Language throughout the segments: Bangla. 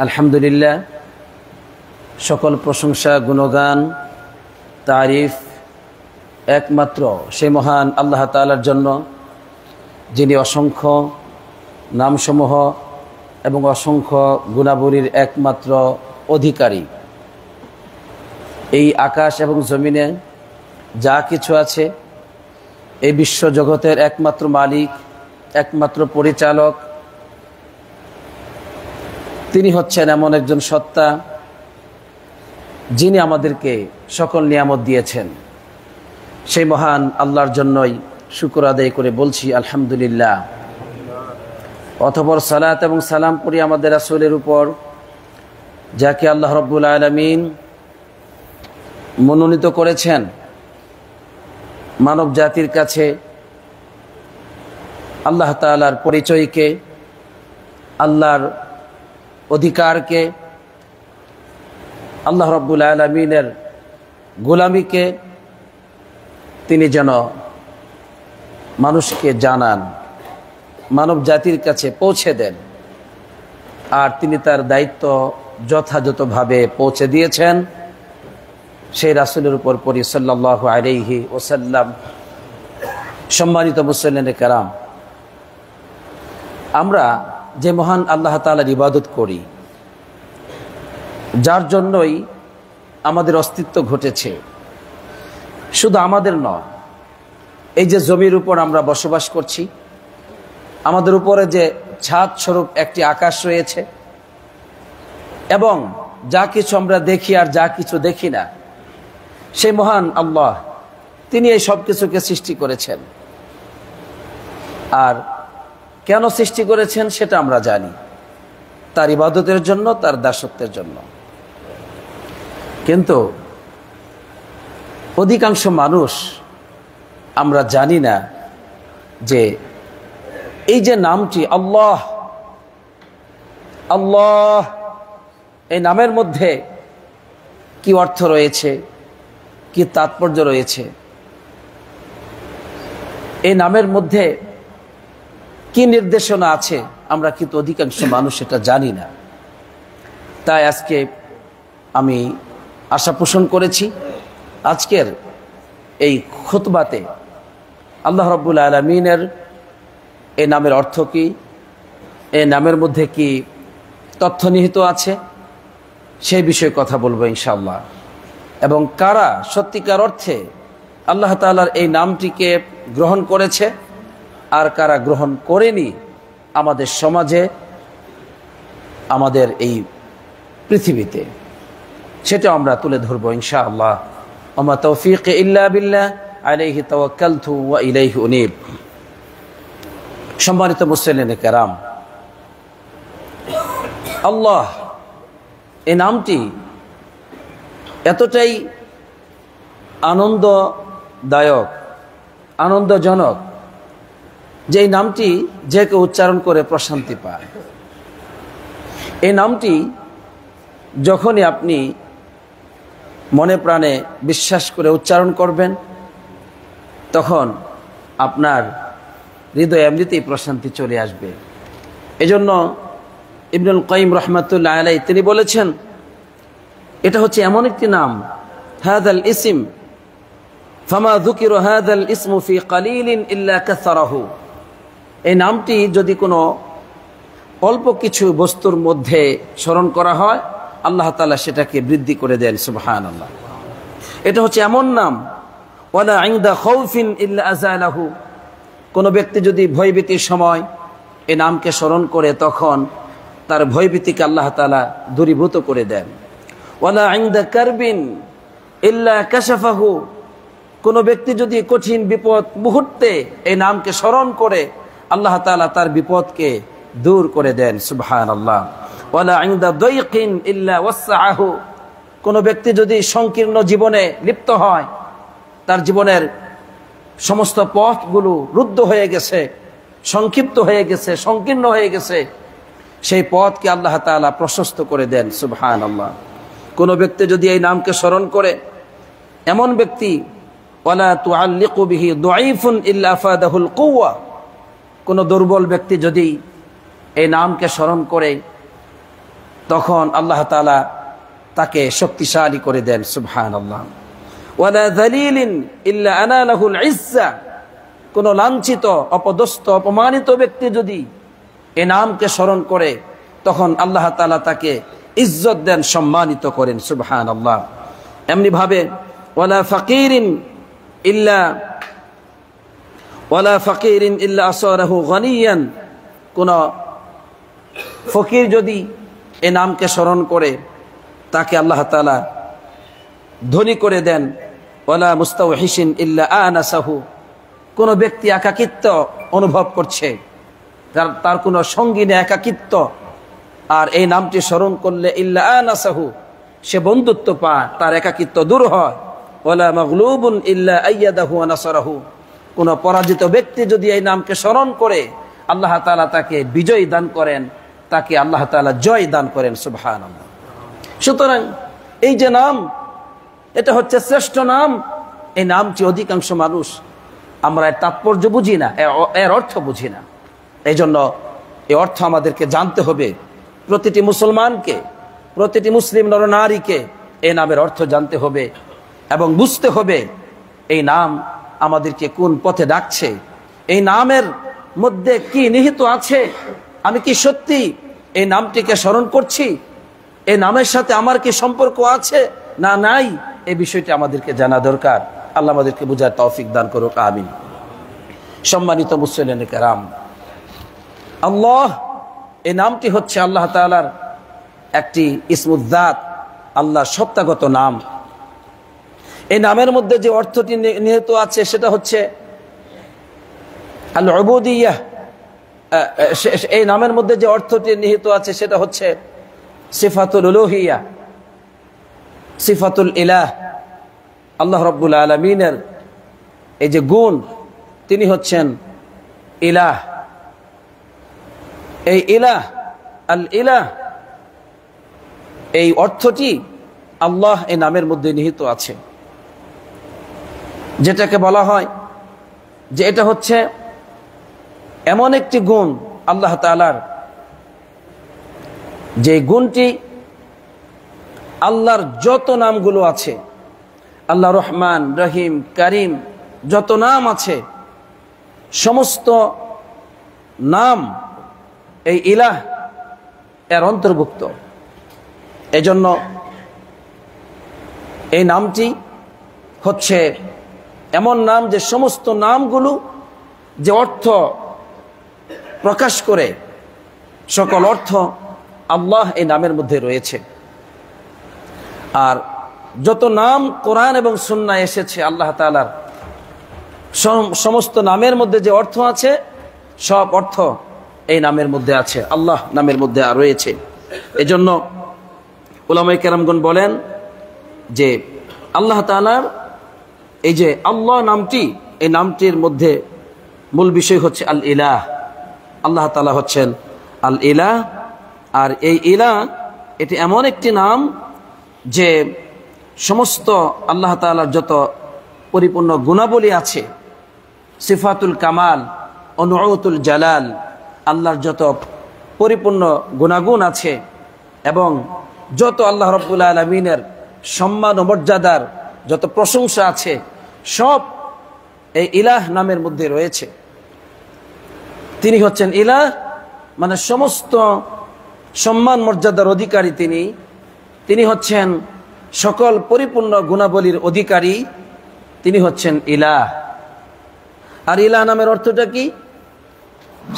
আলহামদুলিল্লাহ, সকল প্রশংসা, গুণগান, তারিফ একমাত্র সেই মহান আল্লাহ তাআলার জন্য, যিনি অসংখ্য নামসমূহ এবং অসংখ্য গুণাবলীর একমাত্র অধিকারী। এই আকাশ এবং জমিনে যা কিছু আছে, এই বিশ্বজগতের একমাত্র মালিক, একমাত্র পরিচালক তিনি হচ্ছেন এমন একজন সত্তা, যিনি আমাদেরকে সকল নিয়ামত দিয়েছেন। সেই মহান আল্লাহর জন্যই শুকর আদায় করে বলছি আলহামদুলিল্লাহ। অতঃপর সালাত এবং সালাম পড়ি আমাদের রাসূলের উপর, যাকে আল্লাহ রাব্বুল আলামিন মনোনীত করেছেন মানব জাতির কাছে আল্লাহ তাআলার পরিচয়কে, আল্লাহর অধিকারকে, আল্লাহ রাব্বুল আলামিনের গোলামিকে তিনি যেন মানুষকে জানান, মানব জাতির কাছে পৌঁছে দেন। আর তিনি তার দায়িত্ব যথাযথভাবে পৌঁছে দিয়েছেন। সেই রাসূলের উপর পড়ি সাল্লাল্লাহু আলাইহি ওয়াসাল্লাম। সম্মানিত মুসলিম কেরাম, আমরা যে মহান আল্লাহ তাআলার ইবাদত করি, যার জন্যই আমাদের অস্তিত্ব ঘটেছে, শুধু আমাদের নয়, এই যে জমির উপর আমরা বসবাস করছি, আমাদের উপরে যে ছাদ স্বরূপ একটি আকাশ রয়েছে, এবং যা কিছু আমরা দেখি আর যা কিছু দেখি না, সেই মহান আল্লাহ তিনি এই সব কিছুকে সৃষ্টি করেছেন। আর কেন সৃষ্টি করেছেন সেটা আমরা জানি, তার ইবাদতের জন্য, তার দাসত্বের জন্য। কিন্তু অধিকাংশ মানুষ আমরা জানি না যে এই যে নামটি আল্লাহ, আল্লাহ এই নামের মধ্যে কি অর্থ রয়েছে, কি তাৎপর্য রয়েছে, এই নামের মধ্যে কি নির্দেশনা আছে, আমরা কিন্তু অধিকাংশ মানুষ এটা জানি না। তাই আজকে আমি আশা পোষণ করেছি আজকের এই খুতবাতে আল্লাহ রাব্বুল আলামিনের এই নামের অর্থ কি, এই নামের মধ্যে কি তথ্য নিহিত আছে, সেই বিষয়ে কথা বলবো ইনশাআল্লাহ। এবং কারা সত্যিকার অর্থে আল্লাহ তাআলার এই নামটিকে গ্রহণ করেছে আর কারা গ্রহণ করেনি, আমাদের সমাজে, আমাদের এই পৃথিবীতে, সেটা আমরা তুলে ধরবো ইনশাআল্লাহ। ওমা তৌফিক ইল্লা বিল্লাহ, আলাইহি তাওয়াক্কালতু ওয়া ইলাইহি উনীব। সম্মানিত মুসলিম কেরাম, আল্লাহ এই নামটি এতটাই আনন্দদায়ক, আনন্দজনক যে এই নামটি যে কেউ উচ্চারণ করে প্রশান্তি পায়। এই নামটি যখনই আপনি মনে প্রাণে বিশ্বাস করে উচ্চারণ করবেন, তখন আপনার হৃদয়ে এমনিতেই প্রশান্তি চলে আসবে। এজন্য ইবনুল কাইয়িম রাহমাতুল্লাহ আলাইহি তিনি বলেছেন, এটা হচ্ছে এমন একটি নাম, হাযাল ইসম ফামা যুকিরা হাযাল ইসমু ফি কালিলিন ইল্লা কাসারাহু। এই নামটি যদি কোনো অল্প কিছু বস্তুর মধ্যে স্মরণ করা হয়, আল্লাহ তাআলা সেটাকে বৃদ্ধি করে দেন। সুবহানাল্লাহ। এটা হচ্ছে এমন নাম, ওয়ালা ইনদা খাউফিন ইল্লা আযালাহু। কোনো ব্যক্তি যদি ভয়ভীতির সময় এই নামকে স্মরণ করে, তখন তার ভয়ভীতিকে আল্লাহ তাআলা দূরীভূত করে দেন। ওয়ালা ইনদা কারবিন ইল্লা কাশাফাহু। কোনো ব্যক্তি যদি কঠিন বিপদ মুহূর্তে এই নামকে স্মরণ করে, আল্লাহ তাআলা তার বিপদকে দূর করে দেন। সুবহানাল্লাহ। ওয়ালা ইনদা দায়কিন ইল্লা ওয়াসআহু। কোনো ব্যক্তি যদি সংকীর্ণ জীবনে লিপ্ত হয়, তার জীবনের সমস্ত পথগুলো রুদ্ধ হয়ে গেছে, সংক্ষিপ্ত হয়ে গেছে, সংকীর্ণ হয়ে গেছে, সেই পথকে আল্লাহ তাআলা প্রশস্ত করে দেন। সুবহানাল্লাহ। কোনো ব্যক্তি যদি এই নামকে স্মরণ করে, এমন ব্যক্তি ওয়ালা তুআল্লিকু বিহি দাঈফুন ইল্লা আফাদাহুল কুওয়া। কোনো দুর্বল ব্যক্তি যদি এই নামকে স্মরণ করে, তখন আল্লাহ তাআলা তাকে শক্তিশালী করে দেন। সুবহানাল্লাহ। ওয়ালা যালিলিন ইল্লা আনা লাহুল ইজ্জা, কোন লাঞ্ছিত, অপদস্থ, অপমানিত ব্যক্তি যদি এই নামকে স্মরণ করে তখন আল্লাহ তাআলা তাকে ইজ্জত দেন, সম্মানিত করেন। সুবহানাল্লাহ। এমনি ভাবে ওয়ালা ফাকিরিন ইল্লা আসারাহু গানিয়ান, কোন ফকির যদি এই নামকে স্মরণ করে তাকে আল্লাহ তাআলা ধনী করে দেন। ওয়ালা মুস্তাওহিশিন ইল্লা আনাসাহু, কোন ব্যক্তি একাকিত্ব অনুভব করছে, তার কোনো সঙ্গী নেই, একাকিত্ব, আর এই নামটি স্মরণ করলে ইল্লা আনাসাহু, সে বন্ধুত্ব পায়, তার একাকিত্ব দূর হয়। ওয়ালা মাগলুবুন ইল্লা আইয়াদাহু ওয়া নাসারাহু, কোন পরাজিত ব্যক্তি যদি এই নামকে স্মরণ করে আল্লাহ তাআলা তাকে বিজয় দান করেন, তাকে আল্লাহ তাআলা জয় দান করেন। সুবহানাল্লাহ। সুতরাং এই যে নাম, এটা হচ্ছে শ্রেষ্ঠ নাম। এই নামটি অধিকাংশ মানুষ আমরা এর তাৎপর্য বুঝি না, এর অর্থ বুঝি না। এই জন্য এই অর্থ আমাদেরকে জানতে হবে। প্রতিটি মুসলমানকে, প্রতিটি মুসলিম নরনারীকে এই নামের অর্থ জানতে হবে এবং বুঝতে হবে এই নাম আমাদেরকে কোন পথে ডাকছে, এই নামের মধ্যে কি নিহিত আছে। আমি কি সত্যি এই নামটিকে স্মরণ করছি? এই নামের সাথে আমার কি সম্পর্ক আছে না নাই, এই বিষয়টি আমাদেরকে জানা দরকার। আল্লাহ আমাদেরকে বুঝার তৌফিক দান করুক, আমিন। সম্মানিত মুসলিম কেরাম, আল্লাহ এই নামটি হচ্ছে আল্লাহ তাআলার একটি ইসমুজ্জাত, আল্লাহর সত্তাগত নাম। এই নামের মধ্যে যে অর্থটি নিহিত আছে সেটা হচ্ছে আল উবুদিয়াহ। এই নামের মধ্যে যে অর্থটি নিহিত আছে সেটা হচ্ছে সিফাতুল উলুহিয়া, সিফাতুল ইলাহ। আল্লাহ রাব্বুল আলামিনের এই যে গুণ, তিনি হচ্ছেন ইলাহ। এই ইলাহ, আল ইলাহ, এই অর্থটি আল্লাহ এই নামের মধ্যে নিহিত আছে, যেটাকে বলা হয় যে এটা হচ্ছে এমন একটি গুণ আল্লাহ তাআলার, যে গুণটি আল্লাহর যত নামগুলো আছে, আল্লাহ রহমান, রহিম, কারিম, যত নাম আছে সমস্ত নাম এই ইলাহ এর অন্তর্ভুক্ত। এজন্য এই নামটি হচ্ছে এমন নাম যে সমস্ত নামগুলো যে অর্থ প্রকাশ করে, সকল অর্থ আল্লাহ এই নামের মধ্যে রয়েছে। আর যত নাম কোরআন এবং সুন্নাহ এসেছে আল্লাহ তাআলার, সমস্ত নামের মধ্যে যে অর্থ আছে সব অর্থ এই নামের মধ্যে আছে, আল্লাহ নামের মধ্যে রয়েছে। এজন্য উলামায়ে কেরামগণ বলেন যে আল্লাহ তাআলার এই যে আল্লাহ নামটি, এই নামটির মধ্যে মূল বিষয় হচ্ছে আল ইলাহ। আল্লাহ তাআলা হচ্ছেন আল ইলাহ। আর এই ইলাহ এটি এমন একটি নাম যে সমস্ত আল্লাহ তাআলার যত পরিপূর্ণ গুণাবলী আছে, সিফাতুল কামাল, অনুউতুল জালাল, আল্লাহর যত পরিপূর্ণ গুণাগুণ আছে এবং যত আল্লাহ রাব্বুল আলামিনের সম্মান ও মর্যাদার যত প্রশংসা আছে সব এই ইলাহ নামের মধ্যে রয়েছে। তিনি হচ্ছেন ইলাহ, মানে সমস্ত সম্মান মর্যাদার অধিকারী তিনি হচ্ছেন সকল পরিপূর্ণ গুণাবলীর অধিকারী, তিনি হচ্ছেন ইলাহ। আর ইলাহ নামের অর্থটা কি?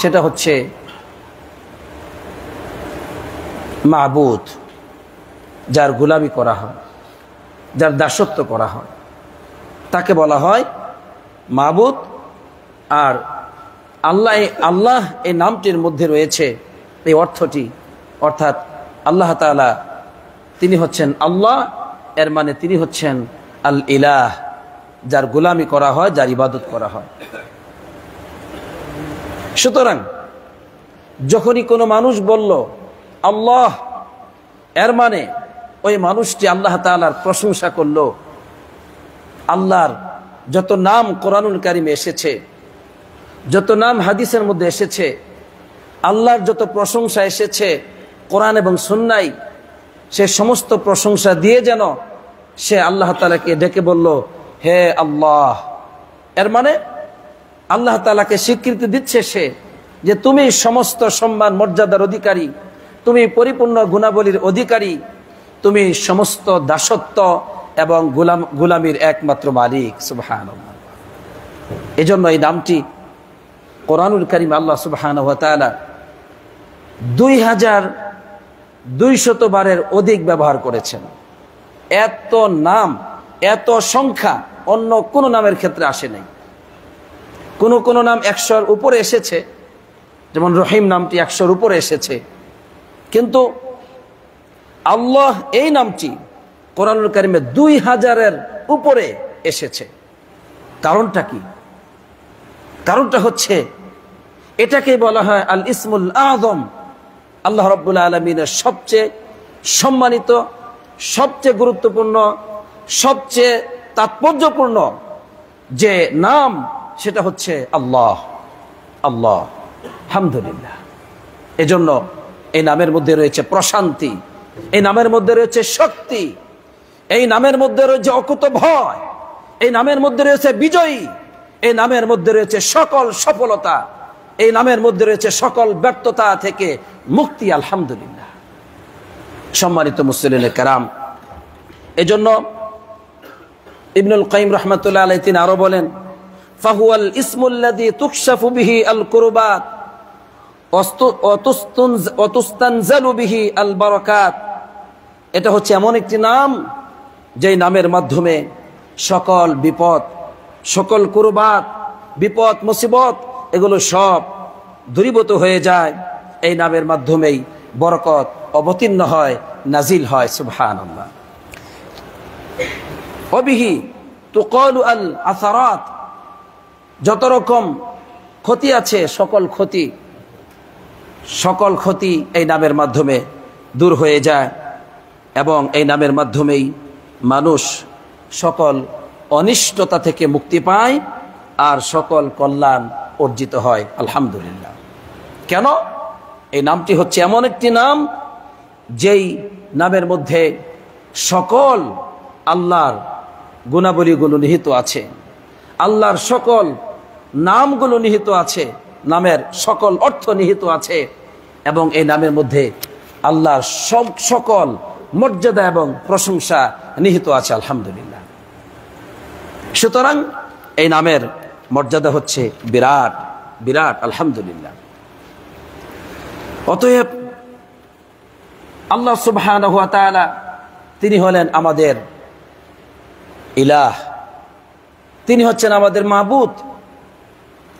সেটা হচ্ছে মাবুদ, যার গোলামি করা হয়, যার দাসত্ব করা হয়, তাকে বলা হয় মাবুদ। আর আল্লাহ এই নামটির মধ্যে রয়েছে এই অর্থটি, অর্থাৎ আল্লাহ তাআলা তিনি হচ্ছেন আল্লাহ, এর মানে তিনি হচ্ছেন আল ইলাহ, যার গোলামি করা হয়, যার ইবাদত করা হয়। সুতরাং যখনই কোনো মানুষ বলল আল্লাহ, এর মানে ওই মানুষটি আল্লাহ তাআলার প্রশংসা করলো। আল্লাহর যত নাম কোরআনুল কারিমে এসেছে, যত নাম হাদিসের মধ্যে এসেছে, আল্লাহর যত প্রশংসা এসেছে কোরআন এবং সুন্নায় সে সমস্ত প্রশংসা দিয়ে যেন সে আল্লাহ তাআলাকে ডেকে বলল, হে আল্লাহ। এর মানে আল্লাহ তাআলাকে স্বীকৃতি দিচ্ছে সে যে তুমি সমস্ত সম্মান মর্যাদার অধিকারী, তুমি পরিপূর্ণ গুণাবলীর অধিকারী, তুমি সমস্ত দাসত্ব এবং গোলামির একমাত্র মালিক। সুবহানাল্লাহ। এজন্য এই নামটি কোরআনুল কারীম আল্লাহ সুবহানাহু ওয়া তাআলা 2200 বারের অধিক ব্যবহার করেছেন। এত নাম, এত সংখ্যা অন্য কোন নামের ক্ষেত্রে আসে নাই। কোন নাম 100-র উপরে এসেছে, যেমন রহিম নামটি 100-র উপরে এসেছে, কিন্তু আল্লাহ এই নামটি কোরআনুল কারীমে 2000-এর উপরে এসেছে। কারণটা কি? কারণটা হচ্ছে এটাকেই বলা হয় আল ইসমুল আযম। আল্লাহ রাব্বুল আলামিনের সবচেয়ে সম্মানিত, সবচেয়ে গুরুত্বপূর্ণ, সবচেয়ে তাৎপর্যপূর্ণ যে নাম, সেটা হচ্ছে আল্লাহ। আল্লাহ, আলহামদুলিল্লাহ। এজন্য এই নামের মধ্যে রয়েছে প্রশান্তি, এই নামের মধ্যে রয়েছে শক্তি, এই নামের মধ্যে রয়েছে অকুত ভয়, এই নামের মধ্যে রয়েছে বিজয়ী, এই নামের মধ্যে রয়েছে সকল সফলতা, এই নামের মধ্যে রয়েছে সকল ব্যর্থতা থেকে মুক্তি। আলহামদুলিল্লাহ। সম্মানিত মুসলিমে কেরাম, এজন্য ইবনুল কাইয়িম রাহমাতুল্লাহ আলাইহি তিনি আরো বলেন, ফাহুয়াল ইসমুল্লাযী তুকশাফু বিহি আল কুরবাত ওয়া তুস্তানজালু বিহি আল বারাকাত। এটা হচ্ছে এমন একটি নাম যেই নামের মাধ্যমে সকল বিপদ, সকল কুরবাত, বিপদ মুসিবত এগুলো সব দূরীভূত হয়ে যায়। এই নামের মাধ্যমেই বরকত অবতীর্ণ হয়, নাজিল হয়। সুবহানাল্লাহ। ওয়াবিহি তুকালু আল আসারাত। যত রকম ক্ষতি আছে, সকল ক্ষতি এই নামের মাধ্যমে দূর হয়ে যায়, এবং এই নামের মাধ্যমেই মানুষ সকল অনিষ্টতা থেকে মুক্তি পায় আর সকল কল্যাণ অর্জিত হয়। আলহামদুলিল্লাহ। কেন? এই নামটি হচ্ছে এমন একটি নাম যেই নামের মধ্যে সকল আল্লাহর গুণাবলীগুলো নিহিত আছে, আল্লাহর সকল নামগুলো নিহিত আছে, নামের সকল অর্থ নিহিত আছে, এবং এই নামের মধ্যে আল্লাহর সকল মর্যাদা এবং প্রশংসা নিহিত আছে। আলহামদুলিল্লাহ। সুতরাং এই নামের মর্যাদা হচ্ছে বিরাট বিরাট। আলহামদুলিল্লাহ। অতএব আল্লাহ সুবহানাহু ওয়া তাআলা তিনি হলেন আমাদের ইলাহ, তিনি হচ্ছেন আমাদের মাবুদ,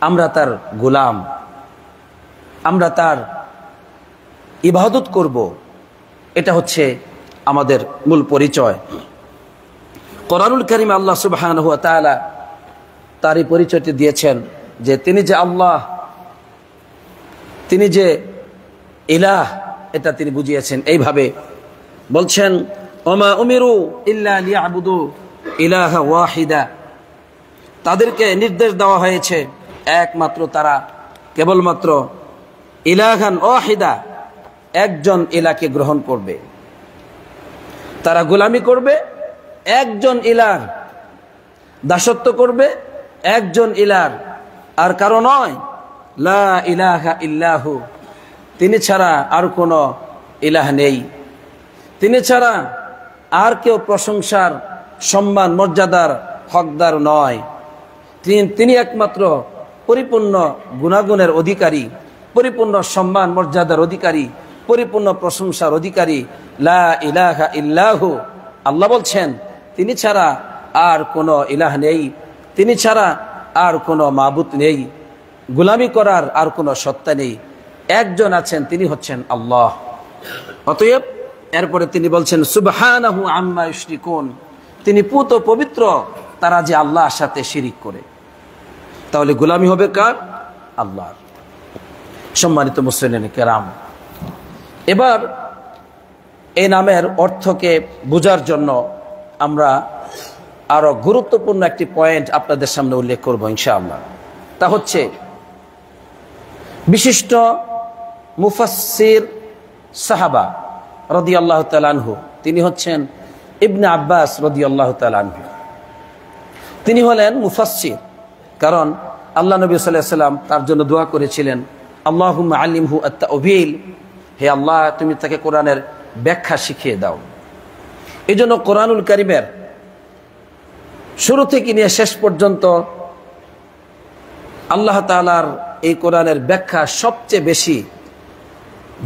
আমরা তার গোলাম, আমরা তার ইবাদত করব। এটা হচ্ছে আমাদের মূল পরিচয়। কোরআনুল কারীমে আল্লাহ সুবহানাহু ওয়া তাআলা তারই পরিচয়টি দিয়েছেন যে তিনি যে আল্লাহ, তিনি যে ইলাহ, এটা তিনি বুঝিয়েছেন এইভাবে বলছেন, ওমা উমিরু ইল্লা লিয়াবুদু ইলাহা ওয়াহিদা। তাদেরকে নির্দেশ দেওয়া হয়েছে একমাত্র তারা কেবলমাত্র ইলাহান ওয়াহিদা, একজন ইলাহকে গ্রহণ করবে, তারা গোলামি করবে একজন ইলাহ, দাসত্ব করবে একজন ইলাহ, আর কারো নয়। লা ইলাহা ইল্লাহু, তিনি ছাড়া আর কোনো ইলাহ নেই, তিনি ছাড়া আর কেউ প্রশংসার, সম্মান, মর্যাদার হকদার নয়। তিনি একমাত্র পরিপূর্ণ গুণাগুণের অধিকারী, পরিপূর্ণ সম্মান মর্যাদার অধিকারী, পরিপূর্ণ প্রশংসার অধিকারী। লা ইলাহা ইল্লাহু, আল্লাহ বলছেন তিনি ছাড়া আর কোনো ইলাহ নেই, তিনি ছাড়া আর কোনো মাবুদ নেই, গোলামি করার আর কোনো সত্তা নেই, একজন আছেন, তিনি হচ্ছেন আল্লাহ। অতএব এরপরে তিনি বলছেন সুবহানাহু আম্মা ইউশরিকুন, তিনি পুত পবিত্র তারা যে আল্লাহর সাথে শিরিক করে। তাহলে গোলামি হবে কার? আল্লাহর। সম্মানিত মুসলিম কেরাম, এবার এই নামের অর্থকে বোঝার জন্য আমরা আরো গুরুত্বপূর্ণ একটি পয়েন্ট আপনাদের সামনে উল্লেখ করব ইনশাআল্লাহ। তা হচ্ছে বিশিষ্ট মুফাসসির সাহাবা রাদিয়াল্লাহু তাআলা আনহু, তিনি হচ্ছেন ইবনে আব্বাস রাদিয়াল্লাহু তাআলা আনহু। তিনি হলেন মুফাসসির, কারণ আল্লাহ নবী সাল্লাল্লাহু আলাইহি ওয়াসাল্লাম তার জন্য দোয়া করেছিলেন, আল্লাহুম্মা আল্লিমহু আত-তা'ওয়িল, হে আল্লাহ তুমি তাকে কোরআনের ব্যাখ্যা শিখিয়ে দাও। এই জন্য কোরআনুল কারীমের শুরু থেকে নিয়ে শেষ পর্যন্ত আল্লাহ তাআলার এই কোরআনের ব্যাখ্যা সবচেয়ে বেশি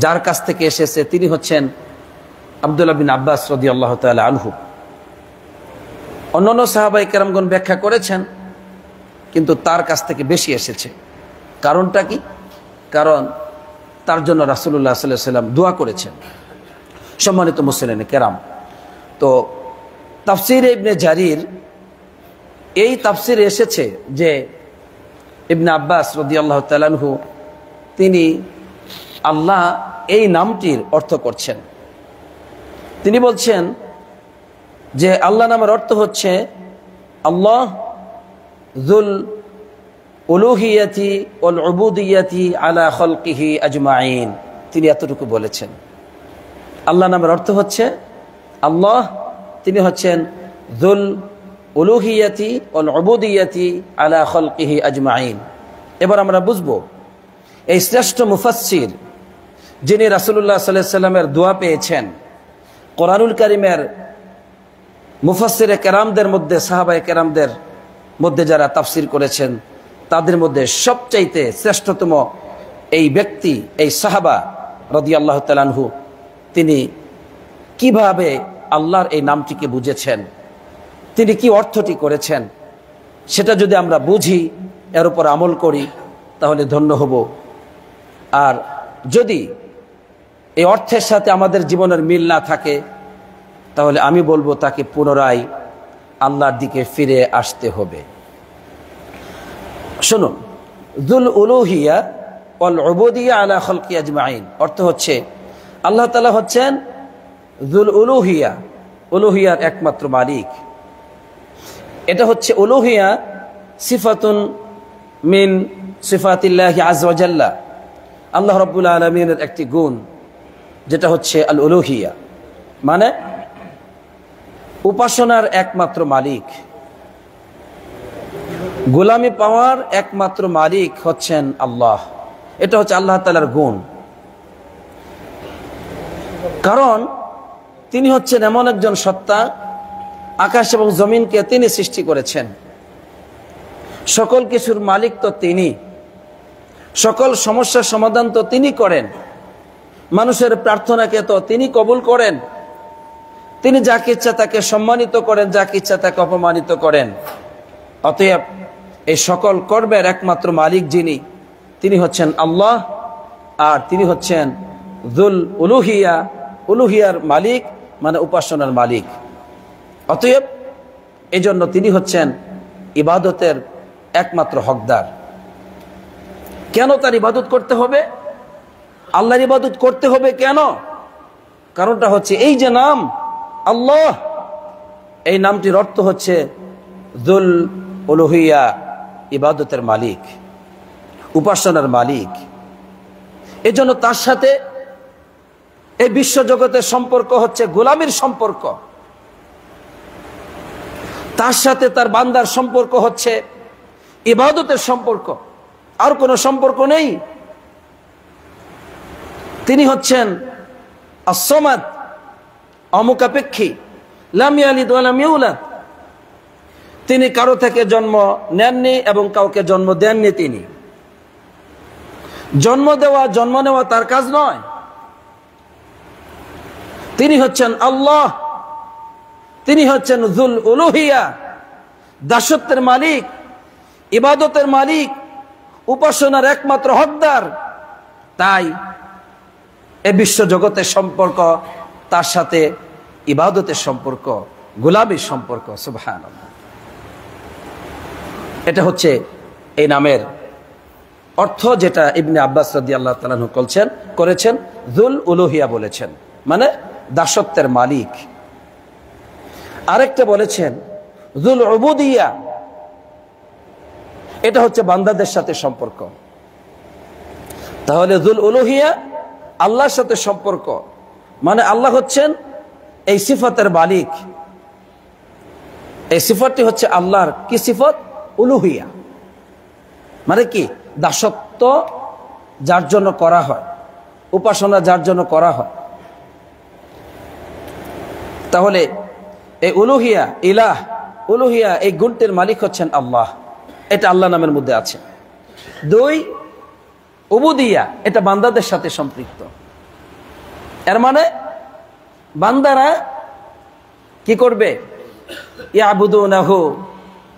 যার কাছ থেকে এসেছে তিনি হচ্ছেন আব্দুল্লাহ বিন আব্বাস রাদিয়াল্লাহু তাআলা আনহু। অন্যান্য সাহাবায়ে কেরামগণ ব্যাখ্যা করেছেন, কিন্তু তার কাছ থেকে বেশি এসেছে। কারণটা কি? কারণ তার জন্য রাসূলুল্লাহ সাল্লাল্লাহু আলাইহি ওয়াসাল্লাম দোয়া করেছেন। সম্মানিত মুসলিম কেরাম, তো তাফসীরে ইবনে জারির এই তাফসীরে এসেছে যে ইবনে আব্বাস রাদিয়াল্লাহু তাআলা আনহু তিনি আল্লাহ এই নামটির অর্থ করছেন। তিনি বলছেন যে আল্লাহ নামের অর্থ হচ্ছে আল্লাহ যুল উলুহিয়াতি ওয়াল উবুদিয়াতি আলা খালকিহি আজমাইন। তিনি এতটুকু বলেছেন। আল্লাহ নামের অর্থ হচ্ছে আল্লাহ, তিনি হচ্ছেন যুল উলুহিয়াতি ওয়াল উবুদিয়াতি আলা খালকিহি আজমাইন। এবার আমরা বুঝবো এই শ্রেষ্ঠ মুফাসসির যিনি রাসূলুল্লাহ সাল্লাল্লাহু আলাইহি ওয়াসাল্লামের দোয়া পেয়েছেন, কোরআনুল কারীমের মুফাসসিরে কেরামদের মধ্যে, সাহাবায়ে কেরামদের মধ্যে যারা তাফসীর করেছেন তাদের মধ্যে সবচাইতে শ্রেষ্ঠতম এই ব্যক্তি, এই সাহাবা রাদিয়াল্লাহু তাআলা আনহু, তিনি কিভাবে আল্লাহর এই নামটিকে বুঝেছেন, তিনি কি অর্থটি করেছেন, সেটা যদি আমরা বুঝি, এর উপর আমল করি, তাহলে ধন্য হব। আর যদি এই অর্থের সাথে আমাদের জীবনের মিল না থাকে, তাহলে আমি বলবো তাকে পুনরায় আল্লাহর দিকে ফিরে আসতে হবে। শুনুন, যুল উলুহিয়া ওয়াল উবুদিয়া আলা খালকি আজমাইন অর্থ হচ্ছে আল্লাহ তাআলা হচ্ছেন যুল উলুহিয়া, উলুহিয়ার একমাত্র মালিক। এটা হচ্ছে উলুহিয়া সিফাতুন মিন সিফাতিল্লাহি আযজা ওয়া জাল্লা, আল্লাহ রাব্বুল আলামিনের একটি গুণ, যেটা হচ্ছে আল উলুহিয়া, মানে উপাসনার একমাত্র মালিক, গোলামি পাওয়ার একমাত্র মালিক হচ্ছেন আল্লাহ। এটা হচ্ছে আল্লাহ তাআলার গুণ। কারণ তিনি হচ্ছেন এমন একজন সত্তা, আকাশ এবং জমিনকে তিনি সৃষ্টি করেছেন, সকল কিছুর মালিক তো তিনি, সকল সমস্যার সমাধান তো তিনি করেন, মানুষের প্রার্থনাকে তো তিনি কবুল করেন, তিনি যাকে ইচ্ছা তাকে সম্মানিত করেন, যাকে ইচ্ছা তাকে অপমানিত করেন। অতএব এই সকল কর্মের একমাত্র মালিক যিনি, তিনি হচ্ছেন আল্লাহ, আর তিনি হচ্ছেন যুল উলুহিয়া, উলুহিয়ার মালিক মানে উপাসনার মালিক। অতএব এই জন্য তিনি হচ্ছেন ইবাদতের একমাত্র হকদার। কেন তার ইবাদত করতে হবে? আল্লাহর ইবাদত করতে হবে কেন? কারণটা হচ্ছে এই যে নাম আল্লাহ, এই নামটির অর্থ হচ্ছে যুল উলুহিয়া, ইবাদতের মালিক, উপাসনার মালিক। এজন্য তার সাথে এই বিশ্ব জগতের সম্পর্ক হচ্ছে গোলামির সম্পর্ক, তার সাথে তার বান্দার সম্পর্ক হচ্ছে ইবাদতের সম্পর্ক, আর কোনো সম্পর্ক নেই। তিনি হচ্ছেন আস-সামাদ, অমুখাপেক্ষী, লাম ইয়ালিদ ওয়া লাম ইউলাদ, তিনি কারো থেকে জন্ম নেননি এবং কাউকে জন্ম দেননি। তিনি জন্ম দেওয়া জন্ম নেওয়া তার কাজ নয়। তিনি হচ্ছেন আল্লাহ, তিনি হচ্ছেন যুল উলুহিয়া, দাসত্বের মালিক, ইবাদতের মালিক, উপাসনার একমাত্র হকদার। তাই এই বিশ্ব জগতের সম্পর্ক তার সাথে ইবাদতের সম্পর্ক, গোলামির সম্পর্ক। সুবহানাল্লাহ। এটা হচ্ছে এই নামের অর্থ, যেটা ইবনে আব্বাস রাদিয়াল্লাহু তাআলা আনহু করেছেন, যুল উলুহিয়া বলেছেন, মানে দাসত্বের মালিক। আরেকটা বলেছেন যুল উবুদিয়া, এটা হচ্ছে বান্দাদের সাথে সম্পর্ক। তাহলে যুল উলুহিয়া আল্লাহর সাথে সম্পর্ক, মানে আল্লাহ হচ্ছেন এই সিফাতের মালিক। এই সিফাতটি হচ্ছে আল্লাহর কি সিফত? উলুহিয়া, মানে কি? দাসত্ব যার জন্য করা হয়, উপাসনা যার জন্য করা হয়। তাহলে এই উলুহিয়া, ইলাহ, উলুহিয়া, এই গুণটির মালিক হচ্ছেন আল্লাহ। এটা আল্লাহ নামের মধ্যে আছে। 2, উবুদিয়া, এটা বান্দাদের সাথে সম্পৃক্ত। এর মানে বান্দারা কি করবে? ইয়াবুদুনাহু,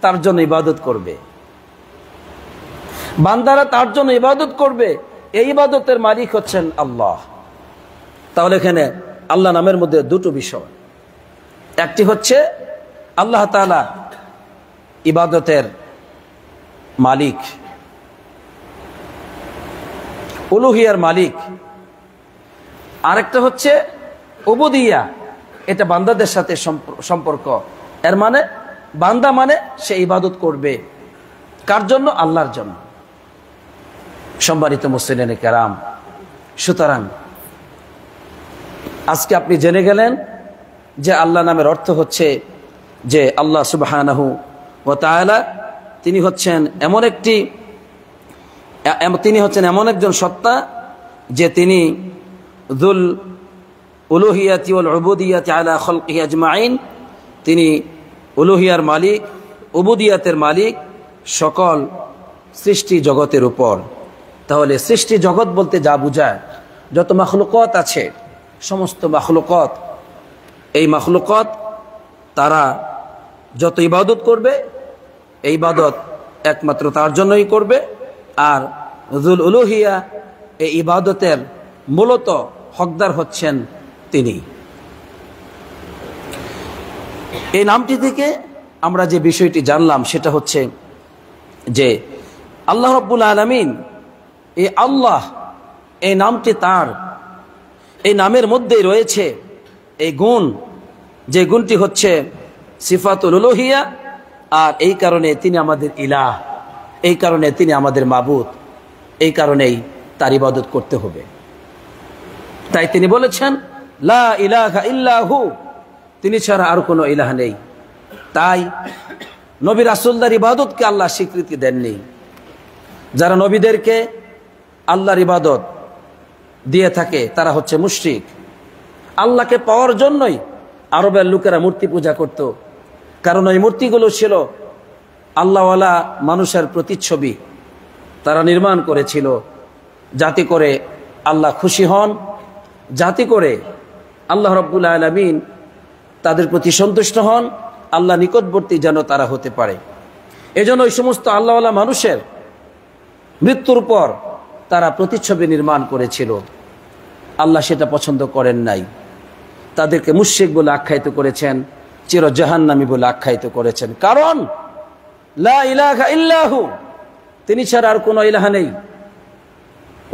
তার জন্য ইবাদত করবে। বান্দারা তার জন্য ইবাদত করবে, এই ইবাদতের মালিক হচ্ছেন আল্লাহ। তাহলে এখানে আল্লাহ নামের মধ্যে দুটো বিষয়। একটি হচ্ছে আল্লাহ তাআলা ইবাদতের মালিক, উলুহিয়ার মালিক। আরেকটা হচ্ছে উবুদিয়া, এটা বান্দাদের সাথে সম্পর্ক। এর মানে বান্দা মানে সে ইবাদত করবে কার জন্য? আল্লাহর জন্য। সম্মানিত মুসলিম কেরাম, সুতরাং আজকে আপনি জেনে গেলেন যে আল্লাহ নামের অর্থ হচ্ছে যে আল্লাহ সুবহানাহু ওয়া তাআলা তিনি হচ্ছেন এমন একজন সত্তা যে তিনি যুল উলুহিয়াতি ওয়াল উবুদিয়াতি আলা খালকিহি আজমাইন, তিনি উলুহিয়ার মালিক, উবুদিয়াতের মালিক সকল সৃষ্টি জগতের উপর। তাহলে সৃষ্টি জগৎ বলতে যা বোঝায়, যত মাখলুকাত আছে, সমস্ত মাখলুকাত, এই মাখলুকাত তারা যত ইবাদত করবে, এই ইবাদত একমাত্র তার জন্যই করবে। আর যুল উলুহিয়া, এই ইবাদতের মূলত হকদার হচ্ছেন তিনি। এই নামটি থেকে আমরা যে বিষয়টি জানলাম সেটা হচ্ছে যে আল্লাহ রাব্বুল আলামিন, এই আল্লাহ, এই নামটি তার, এই নামের মধ্যেই রয়েছে এই গুণ, যে গুণটি হচ্ছে সিফাতুল উলুহিয়া। আর এই কারণে তিনি আমাদের ইলাহ, এই কারণে তিনি আমাদের মাবুদ, এই কারণেই তার ইবাদত করতে হবে। তাই তিনি বলেছেন লা ইলাহা ইল্লাহু, তিনি ছাড়া আর কোনো ইলাহ নেই। তাই নবী রাসূলদের ইবাদতকে আল্লাহ স্বীকৃতি দেননি। যারা নবীদেরকে আল্লাহর ইবাদত দিয়ে থাকে তারা হচ্ছে মুশরিক। আল্লাহকে পাওয়ার জন্যই আরবের লোকেরা মূর্তি পূজা করত, কারণ ওই মূর্তিগুলো ছিল আল্লাহওয়ালা মানুষের প্রতিচ্ছবি। তারা নির্মাণ করেছিল যাতে করে আল্লাহ খুশি হন, যাতে করে আল্লাহ রাব্বুল আলামিন তাদের প্রতি সন্তুষ্ট হন, আল্লাহ নিকটবর্তী যেন তারা হতে পারে। এজন্য ওই সমস্ত আল্লাহওয়ালা মানুষের মৃত্যুর পর তারা প্রতিচ্ছবি নির্মাণ করেছিল। আল্লাহ সেটা পছন্দ করেন নাই। তাদেরকে মুশরিক বলে আখ্যায়িত করেছেন, চির জাহান্নামী বলে আখ্যায়িত করেছেন। কারণ লা ইলাহা ইল্লাহু, তিনি ছাড়া আর কোনো ইলাহ নেই।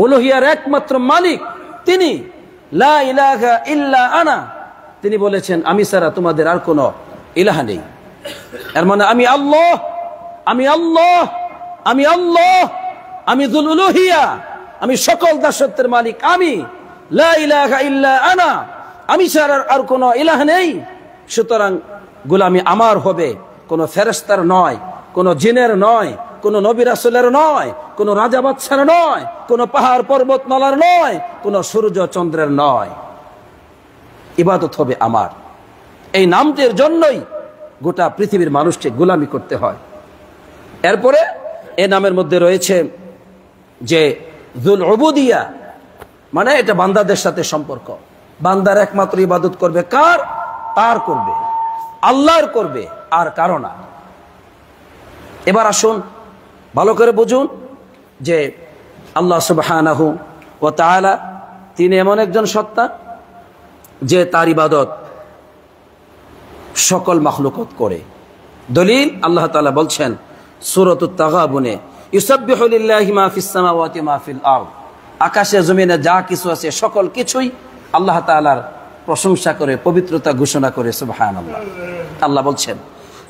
উলুহিয়ার একমাত্র মালিক তিনি। লা ইলাহা ইল্লা আনা, তিনি বলেছেন আমি ছাড়া তোমাদের আর কোনো ইলাহ নেই। এর মানে আমি আল্লাহ, আমি আল্লাহ, আমি আল্লাহ, আমি যুল উলুহিয়া, আমি সকল দাসত্বের মালিক আমি। লা ইলাহা ইল্লা আনা, আমি ছাড়া আর কোনো ইলাহ নেই। সুতরাং গোলামি আমার হবে, কোনো ফেরেশতার নয়, কোনো জিনের নয়, কোনো নবী রাসূলের নয়, কোনো রাজা বাদশার নয়, কোনো পাহাড় পর্বত মালার নয়, কোনো সূর্য চন্দ্রের নয়। ইবাদত হবে আমার। এই নামটির জন্যই গোটা পৃথিবীর মানুষকে গোলামি করতে হয়। এরপরে এই নামের মধ্যে রয়েছে যে যুল উবুদিয়া, মানে এটা বান্দাদের সাথে সম্পর্ক। বান্দার একমাত্র ইবাদত করবে কার? তার করবে, আল্লাহর করবে, আর কারো না। এবার আসুন ভালো করে বুঝুন যে আল্লাহ সুবহানাহু ওয়া তাআলা তিনি এমন একজন সত্তা যে তার ইবাদত সকল মাখলুকাত করে। দলিল আল্লাহ তাআলা বলছেন সূরাতুত তাগাবুনে, ইউসাব্বিহু লিল্লাহি মা ফিস সামাওয়াতি মা ফিল আরদ, আকাশে জমিনে যা কিছু আছে সকল কিছুই আল্লাহ তাআলার প্রশংসা করে, পবিত্রতা ঘোষণা করে। সুবহানাল্লাহ। আল্লাহ বলছেন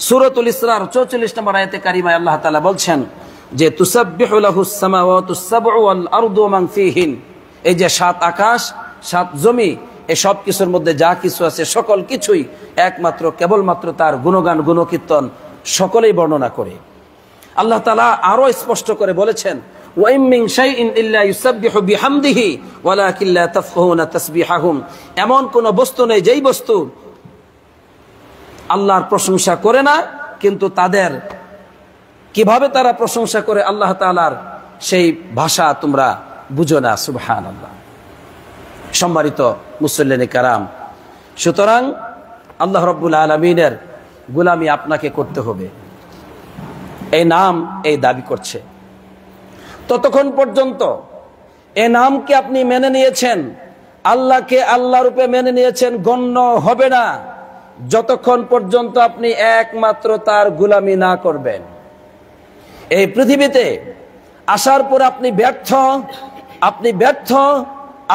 সূরাতুল ইসরার 44 নম্বর আয়াতে কারিমায় আল্লাহ তাআলা বলছেন যে তুসাব্বিহু লাহুস সামাওয়াতুস সাবউ ওয়াল আরদু মান ফিহিন, এই যে 7 আকাশ 7 জমি, এই সব কিছুর মধ্যে যা কিছু আছে সকল কিছুই একমাত্র কেবলমাত্র তার গুণগান গুণকীর্তন সকলেই বর্ণনা করে। আল্লাহ তাআলা আরো স্পষ্ট করে বলেছেন, ওয়া ইম মিন শাইইন ইল্লা ইউসাব্বিহু বিহামদিহি ওয়ালাকিন লা তাফকাহুনা তাসবিহাহুম। এমন কোন বস্তু নেই যেই বস্তু আল্লাহর প্রশংসা করে না, কিন্তু তাদের কিভাবে তারা প্রশংসা করে আল্লাহ তাআলার সেই ভাষা তোমরা বুঝো না। সুবহানাল্লাহ। সম্মানিত মুসল্লিনে কারাম, সুতরাং আল্লাহ রাব্বুল আলামিনের গোলামি আপনাকে করতে হবে। এই নাম এই দাবি করছে, ততক্ষণ পর্যন্ত এই নামকে আপনি মেনে নিয়েছেন, আল্লাহকে আল্লাহ রূপে মেনে নিয়েছেন, গণ্য হবে না যতক্ষণ পর্যন্ত আপনি একমাত্র তার গোলামি না করবেন। এই পৃথিবীতে আসার পর আপনি ব্যর্থ,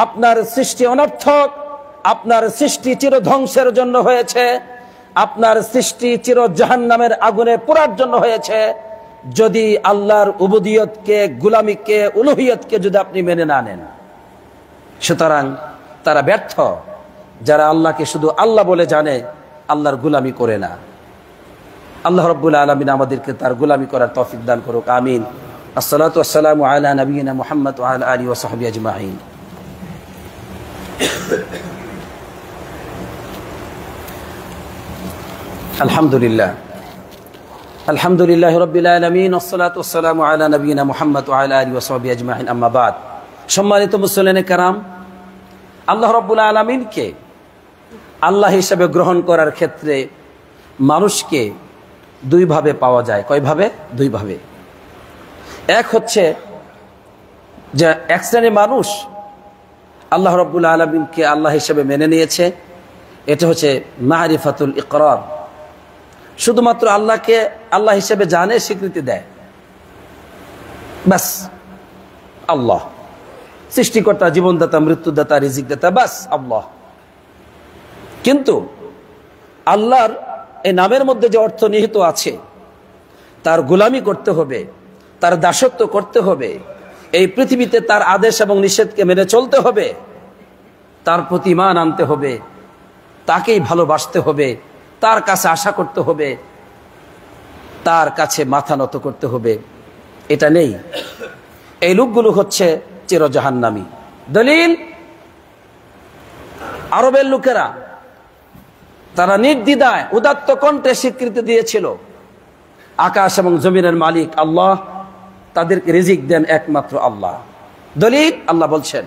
আপনার সৃষ্টি অনর্থক, আপনার সৃষ্টি চির ধ্বংসের জন্য হয়েছে, আপনার সৃষ্টি চির জাহান্নামের আগুনে পোড়ার জন্য হয়েছে, যদি আল্লাহর উবুদিয়তকে, গুলামিকে, উলুহিয়তকে যদি আপনি মেনে না নেন। সুতরাং তারা ব্যর্থ যারা আল্লাহকে শুধু আল্লাহ বলে জানে, আল্লাহর গুলামি করে না। আল্লাহ রাব্বুল আলামিন আমাদেরকে তার গুলামি করার তৌফিক দান করুক, আমিন। আসসালাতু ওয়াসসালামু আলা নবিয়িনা মুহাম্মদ ওয়া আলা আলিহি ওয়া সাহবিহি আজমাইন। আলহামদুলিল্লাহ রাব্বিল আলামিন, ওয়াসসালাতু ওয়াসসালামু আলা নবিয়িনা মুহাম্মদ ওয়া আলা আলিহি ওয়া সাহবিহি আজমাইন, আম্মা বাদ। সম্মানিত মুসলিম কারাম, আল্লাহ রাব্বুল আলামিনকে আল্লাহ হিসেবে গ্রহণ করার ক্ষেত্রে মানুষকে দুইভাবে পাওয়া যায়। কয়ভাবে? দুইভাবে। এক হচ্ছে যে এক শ্রেণীর মানুষ আল্লাহ রাব্বুল আলামিনকে আল্লাহ হিসেবে মেনে নিয়েছে, এটা হচ্ছে মারিফাতুল ইকরার। শুধুমাত্র আল্লাহকে আল্লাহ হিসেবে জানে, স্বীকৃতি দেয়, বাস। আল্লাহ সৃষ্টিকর্তা, জীবনদাতা, মৃত্যুদাতা, রিজিকদাতা, বাস আল্লাহ। কিন্তু আল্লাহর এই নামের মধ্যে যে অর্থ নিহিত আছে, তার গোলামি করতে হবে, তার দাসত্ব করতে হবে, এই পৃথিবীতে তার আদেশ এবং নিষেধকে মেনে চলতে হবে, তার প্রতি ঈমান আনতে হবে, তাকেই ভালোবাসতে হবে, তার কাছে আশা করতে হবে, তার কাছে মাথা নত করতে হবে। এটা নেই। এই লোকগুলো হচ্ছে চিরজাহান্নামী। দলিল, আরবের লোকেরা তারা নির্দ্বিধায় উদাত্ত কণ্ঠে স্বীকৃতি দিয়েছিল আকাশ এবং জমিনের মালিক আল্লাহ, তাদেরকে রিজিক দেন একমাত্র আল্লাহ। দলিল, আল্লাহ বলছেন,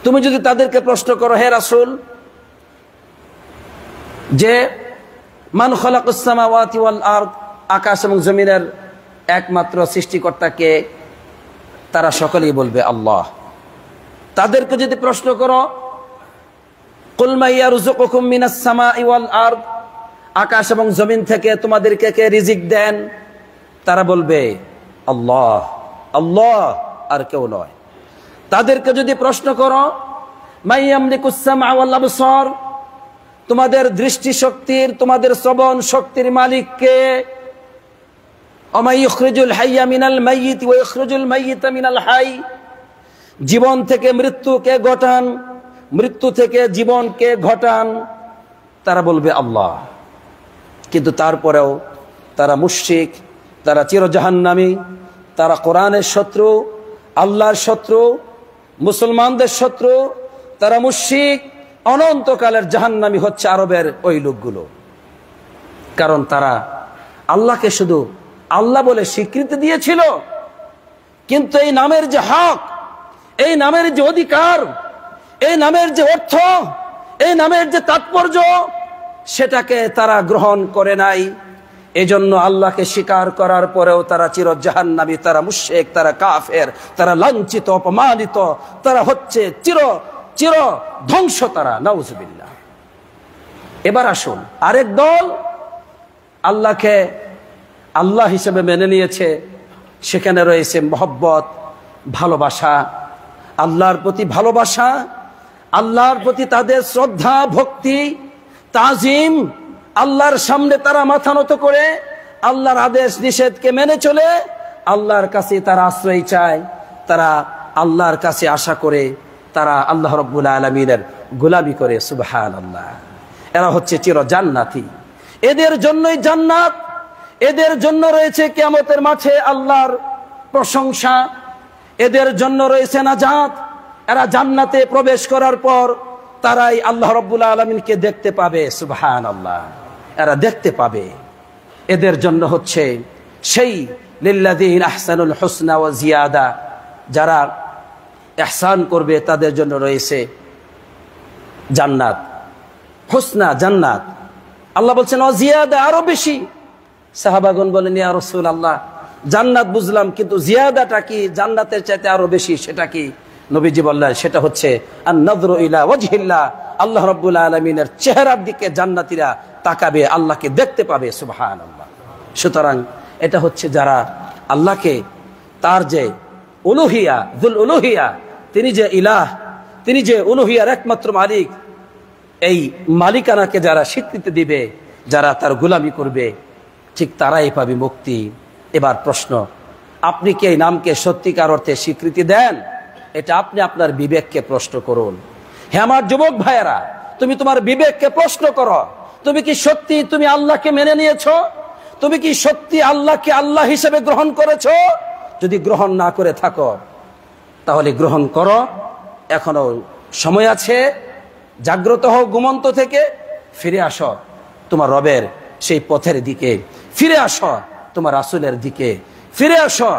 তুমি যদি তাদেরকে প্রশ্ন করো, হে রাসূল, যে মান খালাকাস সামাওয়াতি ওয়াল আরদ, আকাশ এবং জমিনের একমাত্র সৃষ্টিকর্তাকে, তারা সকলেই বলবে আল্লাহ। তাদেরকে যদি প্রশ্ন করো, কুল মান ইয়ারযুকুকুম মিনাস সামাই ওয়াল আরদ, আকাশ এবং জমিন থেকে তোমাদেরকে কে রিজিক দেন, তারা বলবে আল্লাহ, আল্লাহ, আর কেউ নয়। তাদেরকে যদি প্রশ্ন করো, মান ইয়ামলিকুস সামআ ওয়াল আবসার, তোমাদের দৃষ্টি শক্তির, তোমাদের শ্রবণ শক্তির মালিক কে? ওয়া ইখরিজুল হাইয়া মিনাল মাইয়িত ওয়া ইখরিজুল মাইয়িতা মিনাল হাই, জীবন থেকে মৃত্যুকে ঘটান, মৃত্যু থেকে জীবনকে ঘটান, তারা বলবে আল্লাহ। কিন্তু তারপরেও তারা মুশরিক, তারা চিরজাহান্নামী, তারা কোরআনের শত্রু, আল্লাহর শত্রু, মুসলমানদের শত্রু, তারা মুশরিক, অনন্তকালের জাহান্নামী হচ্ছে আরবের ওই লোকগুলো। কারণ তারা আল্লাহকে শুধু আল্লাহ বলে স্বীকৃতি দিয়েছিল, কিন্তু এই নামের যে হক, এই নামের যে অধিকার, এই নামের যে অর্থ, এই নামের যে তাৎপর্য, সেটাকে তারা গ্রহণ করে নাই। এজন্য আল্লাহকে স্বীকার করার পরেও তারা চিরজাহান্নামী, তারা মুশরিক, তারা কাফের, তারা লাঞ্ছিত, অপমানিত, তারা হচ্ছে চির ধ্বংস, তারা নাউজুবিল্লাহ। এবার আসুন, আরেক দল আল্লাহকে আল্লাহ হিসেবে মেনে নিয়েছে, সেখানে রয়েছে মহব্বত, ভালোবাসা, আল্লাহর প্রতি ভালোবাসা, আল্লাহর প্রতি তাদের শ্রদ্ধা, ভক্তি, তাজিম, আল্লাহর সামনে তারা মাথা নত করে আল্লাহর আদেশ নিষেধকে মেনে চলে, আল্লাহর কাছে তারা আশ্রয় চায়, তারা আল্লাহর কাছে আশা করে তারা আল্লাহ রাব্বুল আলামিনের গোলামি করে। সুবহানাল্লাহ। এরা হচ্ছে চির জান্নাতি, এদের জন্যই জান্নাত, এদের জন্য রয়েছে কিয়ামতের মাঠে আল্লাহর প্রশংসা, এদের জন্য রয়েছে নাজাত। এরা জান্নাতে প্রবেশ করার পর তারাই আল্লাহ রাব্বুল আলামিনকে দেখতে পাবে। সুবহানাল্লাহ। এরা দেখতে পাবে। এদের জন্য হচ্ছে সেই লিল্লাযীনা আহসানুল হুসনা ওয়া জিয়াদা, যারা ইহসান করবে তাদের জন্য রয়েছে জান্নাত, হুসনা জান্নাত। আল্লাহ বলছেন ওয়া জিয়াদা, আরো বেশি। সাহাবাগণ বলেন ইয়া রাসূলুল্লাহ, জান্নাত বুঝলাম, কিন্তু জিয়াদাটা কি? জান্নাতের চাইতে আরো বেশি, সেটা কি? নবীজি বললেন সেটা হচ্ছে আন-নাযরু ইলা ওয়াজহিল্লাহ, আল্লাহ রাব্বুল আলামিনের চেহারার দিকে জান্নাতীরা তাকাবে, আল্লাহকে দেখতে পাবে। সুবহানাল্লাহ। সুতরাং এটা হচ্ছে যারা আল্লাহকে, তার যে উলুহিয়া, যুল উলুহিয়া, তিনি যে ইলাহ, তিনি যে উলুহিয়ার একমাত্র মালিক, এই মালিকানাকে যারা স্বীকৃতি দিবে, যারা তার গোলামি করবে, ঠিক তারাই পাবে মুক্তি। এবার প্রশ্ন, আপনি কি এই নামকে সত্যিকার অর্থে স্বীকৃতি দেন? এটা আপনি আপনার বিবেককে প্রশ্ন করুন। হে আমার যুবক ভাইয়েরা, তুমি তোমার বিবেককে প্রশ্ন করো। তুমি কি সত্যি তুমি আল্লাহকে মেনে নিয়েছো? তুমি কি সত্যি আল্লাহকে আল্লাহ হিসেবে গ্রহণ করেছো? যদি গ্রহণ না করে থাকো তাহলে গ্রহণ করো, এখনো সময় আছে। জাগ্রত হও ঘুমন্ত থেকে, ফিরে আসো তোমার রবের সেই পথের দিকে, ফিরে আসো তোমার রাসূলের দিকে, ফিরে আসো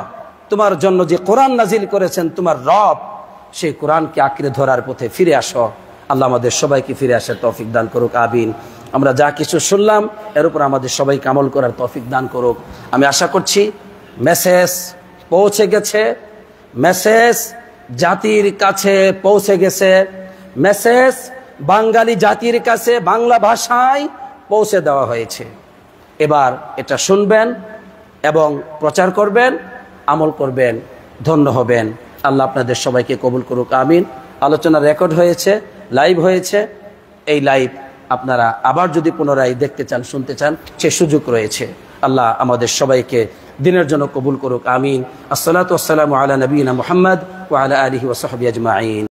তোমার জন্য যে কোরআন নাজিল করেছেন তোমার রব, সেই কোরআনকে আঁকড়ে ধরার পথে ফিরে আসো। আল্লাহ আমাদের সবাইকে ফিরে আসার তৌফিক দান করুক, আমিন। আমরা যা কিছু শুনলাম এর উপর আমাদের সবাইকে আমল করার তৌফিক দান করুক। আমি আশা করছি মেসেজ পৌঁছে গেছে, মেসেজ জাতির কাছে পৌঁছে গেছে, মেসেজ বাঙালি জাতির কাছে বাংলা ভাষায় পৌঁছে দেওয়া হয়েছে। এবার এটা শুনবেন এবং প্রচার করবেন, আমল করবেন, ধন্য হবেন। আল্লাহ আপনাদের সবাইকে কবুল করুক, আমিন। আলোচনা রেকর্ড হয়েছে, লাইভ হয়েছে। এই লাইভ আপনারা আবার যদি পুনরায় দেখতে চান, শুনতে চান, সে সুযোগ রয়েছে। আল্লাহ আমাদের সবাইকে দিনের জন্য কবুল করুক, আমিন। আসসালাতু ওয়াসসালামু আলা নবিয়িনা মুহাম্মদ ওয়া আলা আলিহি ওয়া সাহবিহি আজমাইন।